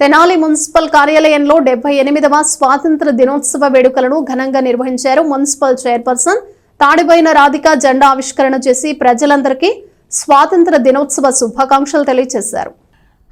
Tenali municipal కార్యాలయంలో 78వ స్వాతంత్ర దినోత్సవ వేడుకలను ఘనంగా నిర్వహించారు. మున్సిపల్ చైర్పర్సన్ తాడిబోయిన రాధిక జెండా ఆవిష్కరణ చేసి ప్రజలందరికీ స్వాతంత్ర దినోత్సవ శుభాకాంక్షలు తెలియజేశారు.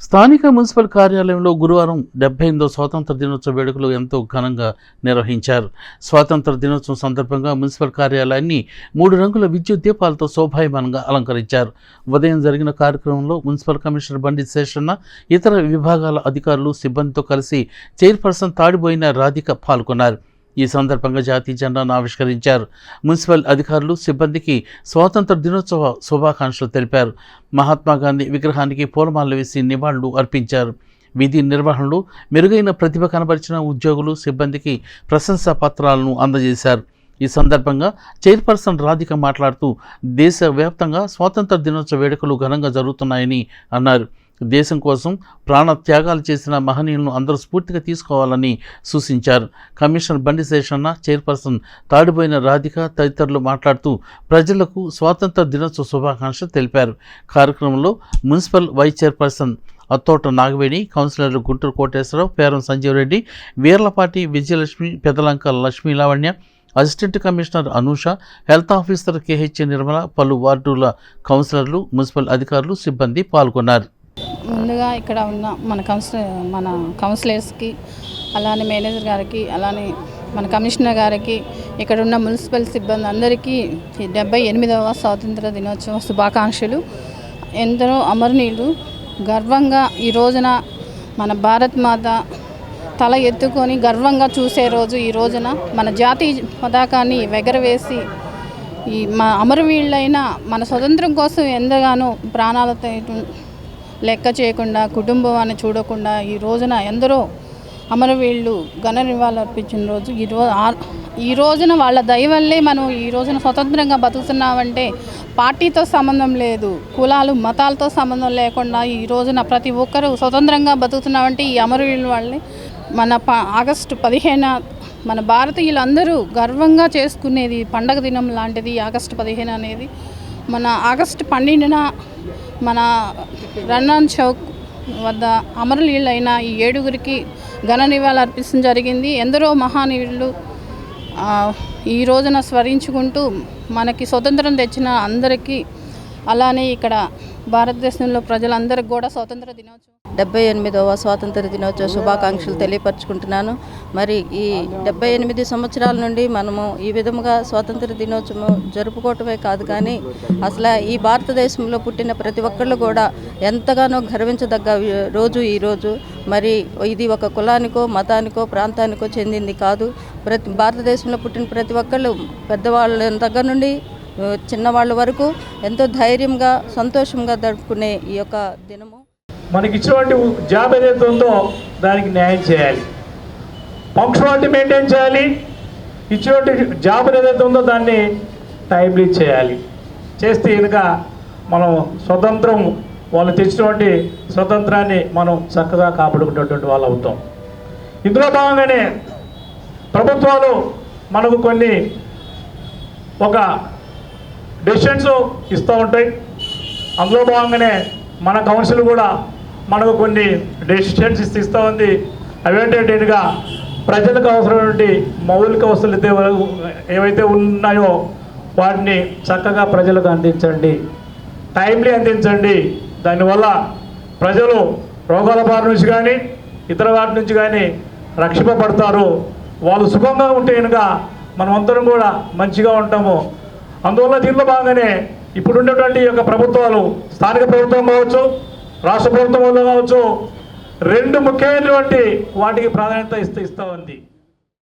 స్థానిక మున్సిపల్ కార్యాలయంలో గురువారం 78వ స్వాతంత్ర దినోత్సవ వేడుకలు ఎంతో ఘనంగా నిర్వహించారు. స్వాతంత్ర దినోత్సవం సందర్భంగా మున్సిపల్ కార్యాలయాన్ని 3 రంగుల విద్యుత్ దీపాలతో శోభాయమానంగా అలంకరించారు. ఉదయం జరిగిన కార్యక్రమంలో మున్సిపల్ కమిషనర్ బండి శేషన్న, ఇతర విభాగాల అధికారులు, సిబ్బందితో కలిసి చైర్పర్సన్ తాడిబోయిన రాధిక పాల్గొన్నారు. ఈ సందర్భంగా జాతీయ జెండాను ఆవిష్కరించారు. మున్సిపల్ అధికారులు, సిబ్బందికి స్వాతంత్ర దినోత్సవ శుభాకాంక్షలు తెలిపారు. మహాత్మాగాంధీ విగ్రహానికి పూలమాలలు వేసి నివాళులు అర్పించారు. విధి నిర్వహణలో మెరుగైన ప్రతిభ కనబరిచిన ఉద్యోగులు, సిబ్బందికి ప్రశంసా పత్రాలను అందజేశారు. ఈ సందర్భంగా చైర్పర్సన్ రాధిక మాట్లాడుతూ దేశవ్యాప్తంగా స్వాతంత్ర దినోత్సవ వేడుకలు ఘనంగా జరుగుతున్నాయని అన్నారు. దేశం కోసం ప్రాణ త్యాగాలు చేసిన మహనీయులను అందరూ స్ఫూర్తిగా తీసుకోవాలని సూచించారు. కమిషనర్ బండి శేషన్న, చైర్పర్సన్ తాడిబోయిన రాధిక తదితరులు మాట్లాడుతూ ప్రజలకు స్వాతంత్ర దినోత్సవ శుభాకాంక్షలు తెలిపారు. కార్యక్రమంలో municipal vice chairperson Attota Nagaveni, కౌన్సిలర్లు Guntur Koteswararao, Peram Sanjeevareddy, Veerlapati Vijayalakshmi, Pedalanka Lakshmi Lavanya, assistant commissioner Anusha, health officer KH Nirmala, పలు వార్డుల కౌన్సిలర్లు, మున్సిపల్ అధికారులు, సిబ్బంది పాల్గొన్నారు. ముందుగా ఇక్కడ ఉన్న మన కౌన్సిలర్స్కి, అలానే మేనేజర్ గారికి, అలానే మన కమిషనర్ గారికి, ఇక్కడ ఉన్న మున్సిపల్ సిబ్బంది అందరికీ 78వ స్వాతంత్ర దినోత్సవ శుభాకాంక్షలు. ఎందరో అమరనీయులు గర్వంగా ఈ రోజున మన భారత్ మాత తల ఎత్తుకొని గర్వంగా చూసే రోజు ఈ రోజున మన జాతీయ పతాకాన్ని ఎగరవేసి ఈ మా అమరవీళ్ళైన మన స్వతంత్రం కోసం ఎంతగానో ప్రాణాలతో లెక్క చేయకుండా, కుటుంబాన్ని చూడకుండా ఈ రోజున ఎందరో అమరవీళ్ళు ఘన నివాళులు అర్పించిన రోజు ఈ రోజున వాళ్ళ దయ వల్లే మనం ఈ రోజున స్వతంత్రంగా బతుకుతున్నామంటే పార్టీతో సంబంధం లేదు, కులాలు మతాలతో సంబంధం లేకుండా ఈ రోజున ప్రతి ఒక్కరూ స్వతంత్రంగా బతుకుతున్నామంటే ఈ అమరవీళ్ళ వాళ్ళే. మన ఆగస్టు 15 మన భారతీయులందరూ గర్వంగా చేసుకునేది పండగ దినం లాంటిది ఆగస్టు 15 అనేది. మన ఆగస్టు 12న మన రన్నాన్ చౌక్ వద్ద అమరవీళ్ళైన ఈ 7గురికి ఘన నివాళులు అర్పించడం జరిగింది. ఎందరో మహానీయులు ఈ రోజున స్మరించుకుంటూ మనకి స్వతంత్రం తెచ్చిన అందరికీ, అలానే ఇక్కడ భారతదేశంలో ప్రజలందరికీ కూడా స్వాతంత్ర దినోత్సవం 78వ స్వాతంత్ర దినోత్సవ శుభాకాంక్షలు తెలియపరచుకుంటున్నాను. మరి ఈ 78 సంవత్సరాల నుండి మనము ఈ విధముగా స్వాతంత్ర దినోత్సవం జరుపుకోవటమే కాదు, కానీ అసలు ఈ భారతదేశంలో పుట్టిన ప్రతి ఒక్కళ్ళు కూడా ఎంతగానో గర్వించదగ్గ రోజు ఈరోజు. మరి ఇది ఒక కులానికో, మతానికో, ప్రాంతానికో చెందింది కాదు. భారతదేశంలో పుట్టిన ప్రతి ఒక్కళ్ళు, పెద్దవాళ్ళ దగ్గర నుండి చిన్నవాళ్ళ వరకు ఎంతో ధైర్యంగా, సంతోషంగా జరుపుకునే ఈ యొక్క దినము. మనకిచ్చినటువంటి జాబ్ ఏదైతే ఉందో దానికి న్యాయం చేయాలి, పంక్చువాలిటీ మెయింటైన్ చేయాలి. ఇచ్చినటువంటి జాబ్ ఏదైతే ఉందో దాన్ని టైమ్లీ చేయాలి. చేస్తే కనుక మనం స్వతంత్రం, వాళ్ళు తెచ్చినటువంటి స్వతంత్రాన్ని మనం చక్కగా కాపాడుకునేటువంటి వాళ్ళు అవుతాం. ఇందులో భాగంగానే ప్రభుత్వాలు మనకు కొన్ని ఒక డెసిషన్స్ ఇస్తూ ఉంటాయి. అందులో భాగంగానే మన కౌన్సిల్ కూడా మనకు కొన్ని డెసిషన్స్ ఇస్తూ ఉంది. అవేంటంటేగా ప్రజలకు అవసరమైనటువంటి మౌలిక వసతులు ఏవైతే ఉన్నాయో వాటిని చక్కగా ప్రజలకు అందించండి, టైమ్లీ అందించండి. దానివల్ల ప్రజలు రోగాల బారి నుంచి కానీ ఇతర వాటి నుంచి కానీ రక్షింపబడతారు. వాళ్ళు సుఖంగా ఉంటే కనుక మనమందరం కూడా మంచిగా ఉంటాము. అందువల్ల దీనిలో భాగంగానే ఇప్పుడు ఉండేటువంటి యొక్క ప్రభుత్వాలు, స్థానిక ప్రభుత్వం కావచ్చు, రాష్ట్ర ప్రభుత్వంలో కావచ్చు, 2 ముఖ్యమైనటువంటి వాటికి ప్రాధాన్యత ఇస్తూ ఉంది.